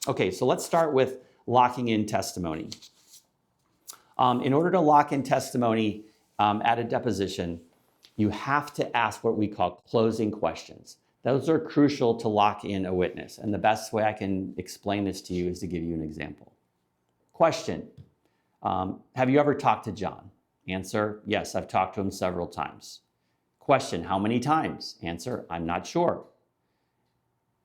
Okay, so let's start with locking in testimony. In order to lock in testimony at a deposition, you have to ask what we call closing questions. Those are crucial to lock in a witness. And the best way I can explain this to you is to give you an example. Question, have you ever talked to John? Answer, yes, I've talked to him several times. Question, how many times? Answer, I'm not sure.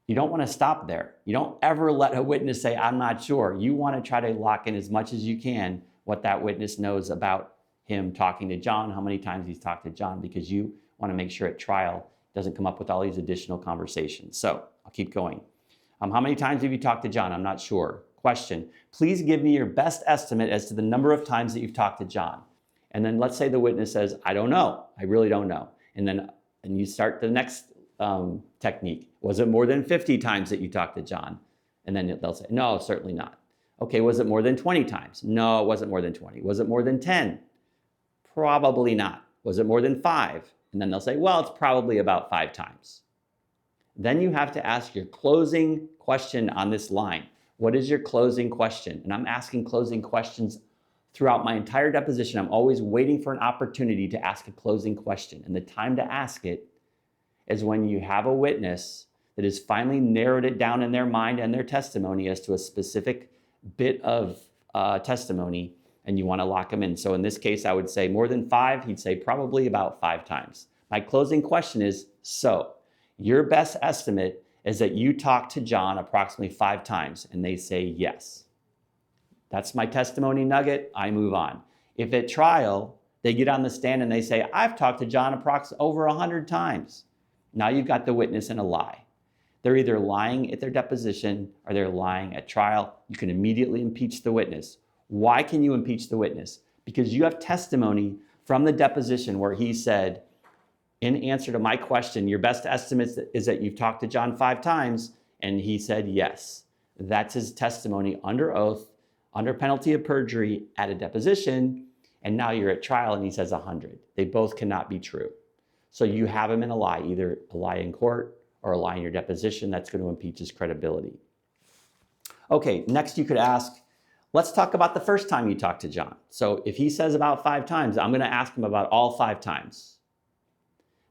You don't want to stop there. You don't ever let a witness say, I'm not sure. You want to try to lock in as much as you can what that witness knows about him talking to John, how many times he's talked to John, because you want to make sure at trial doesn't come up with all these additional conversations. So I'll keep going. How many times have you talked to John? I'm not sure. Question, please give me your best estimate as to the number of times that you've talked to John. And then let's say the witness says, I don't know. I really don't know. And you start the next technique. Was it more than 50 times that you talked to John? And then they'll say, no, certainly not. Okay, was it more than 20 times? No, it wasn't more than 20. Was it more than 10? Probably not. Was it more than 5? And then they'll say, well, it's probably about 5 times. Then you have to ask your closing question on this line. What is your closing question? And I'm asking closing questions throughout my entire deposition. I'm always waiting for an opportunity to ask a closing question. And the time to ask it is when you have a witness that has finally narrowed it down in their mind and their testimony as to a specific bit of testimony, and you want to lock them in. So in this case, I would say more than 5. He'd say probably about 5 times. My closing question is, so your best estimate is that you talked to John approximately 5 times, and they say yes. That's my testimony nugget. I move on. If at trial, they get on the stand and they say, I've talked to John over 100 times. Now you've got the witness in a lie. They're either lying at their deposition or they're lying at trial. You can immediately impeach the witness. Why can you impeach the witness? Because you have testimony from the deposition where he said, in answer to my question, your best estimate is that you've talked to John 5 times, and he said yes. That's his testimony under oath, under penalty of perjury at a deposition, and now you're at trial and he says 100. They both cannot be true. So you have him in a lie, either a lie in court or a lie in your deposition. That's going to impeach his credibility. Okay, next you could ask, let's talk about the first time you talked to John. So if he says about 5 times, I'm going to ask him about all 5 times.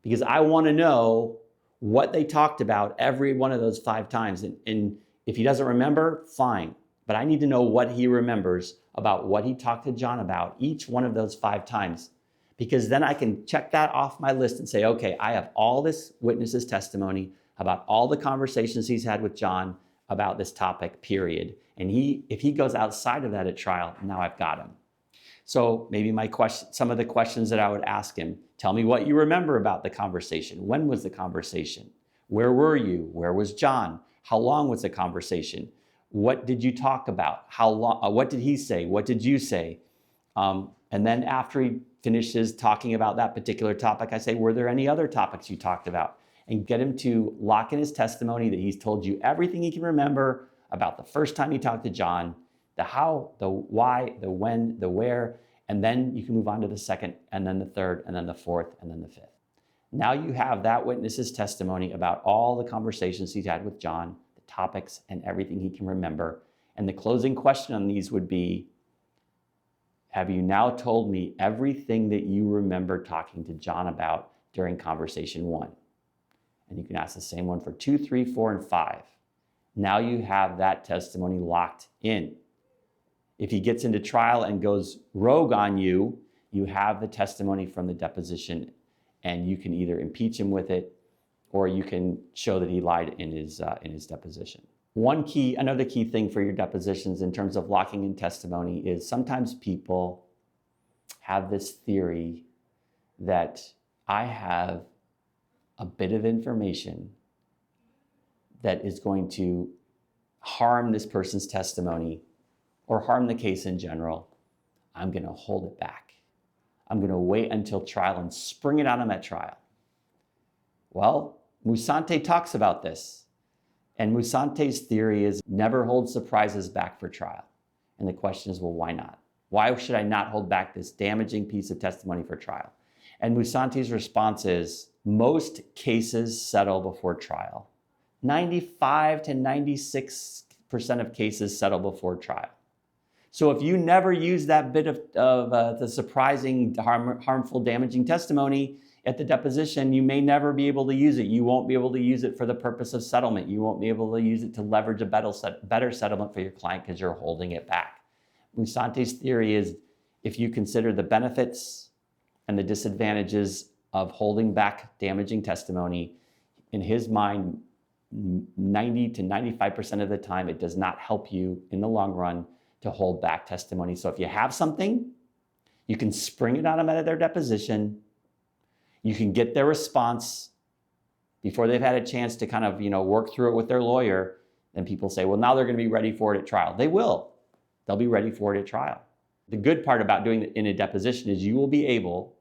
Because I want to know what they talked about every one of those 5 times. And if he doesn't remember, fine. But I need to know what he remembers about what he talked to John about each one of those 5 times. Because then I can check that off my list and say, okay, I have all this witness's testimony about all the conversations he's had with John about this topic, period. And if he goes outside of that at trial, now I've got him. So maybe some of the questions that I would ask him, tell me what you remember about the conversation. When was the conversation? Where were you? Where was John? How long was the conversation? What did you talk about? How long? What did he say? What did you say? And then after he finishes talking about that particular topic, I say, were there any other topics you talked about? And get him to lock in his testimony that he's told you everything he can remember about the first time he talked to John, the how, the why, the when, the where, and then you can move on to the second, and then the third, and then the fourth, and then the fifth. Now you have that witness's testimony about all the conversations he's had with John, the topics, and everything he can remember. And the closing question on these would be, have you now told me everything that you remember talking to John about during conversation 1? And you can ask the same one for 2, 3, 4, and 5. Now you have that testimony locked in. If he gets into trial and goes rogue on you, you have the testimony from the deposition, and you can either impeach him with it, or you can show that he lied in his deposition. Another key thing for your depositions in terms of locking in testimony is sometimes people have this theory that I have a bit of information that is going to harm this person's testimony or harm the case in general. I'm going to hold it back. I'm going to wait until trial and spring it on him at trial. Well, Musante talks about this. And Musante's theory is never hold surprises back for trial. And the question is, well, why not? Why should I not hold back this damaging piece of testimony for trial? And Musante's response is, most cases settle before trial. 95 to 96% of cases settle before trial. So if you never use that bit of the surprising, harmful, damaging testimony at the deposition, you may never be able to use it. You won't be able to use it for the purpose of settlement. You won't be able to use it to leverage a better settlement for your client because you're holding it back. Musante's theory is if you consider the benefits and the disadvantages of holding back damaging testimony, in his mind, 90 to 95% of the time, it does not help you in the long run to hold back testimony. So if you have something, you can spring it on them at their deposition. You can get their response before they've had a chance to kind of, work through it with their lawyer. Then people say, well, now they're going to be ready for it at trial. They will. They'll be ready for it at trial. The good part about doing it in a deposition is you will be able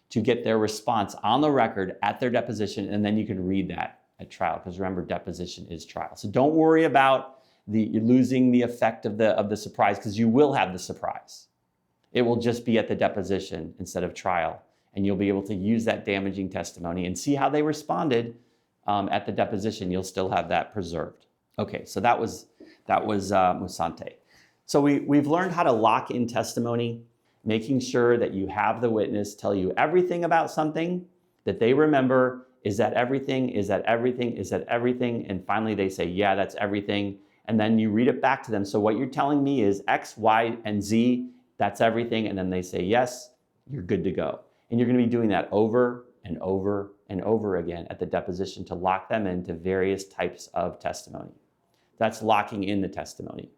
to get their response on the record at their deposition, and then you can read that at trial, because remember, deposition is trial. So don't worry about losing the effect of the surprise, because you will have the surprise. It will just be at the deposition instead of trial, and you'll be able to use that damaging testimony and see how they responded at the deposition. You'll still have that preserved. Okay, so that was Musante. So we've learned how to lock in testimony, making sure that you have the witness tell you everything about something, that they remember, is that everything, is that everything, is that everything, and finally they say, yeah, that's everything, and then you read it back to them. So what you're telling me is X, Y, and Z, that's everything, and then they say, yes, you're good to go. And you're going to be doing that over and over and over again at the deposition to lock them into various types of testimony. That's locking in the testimony.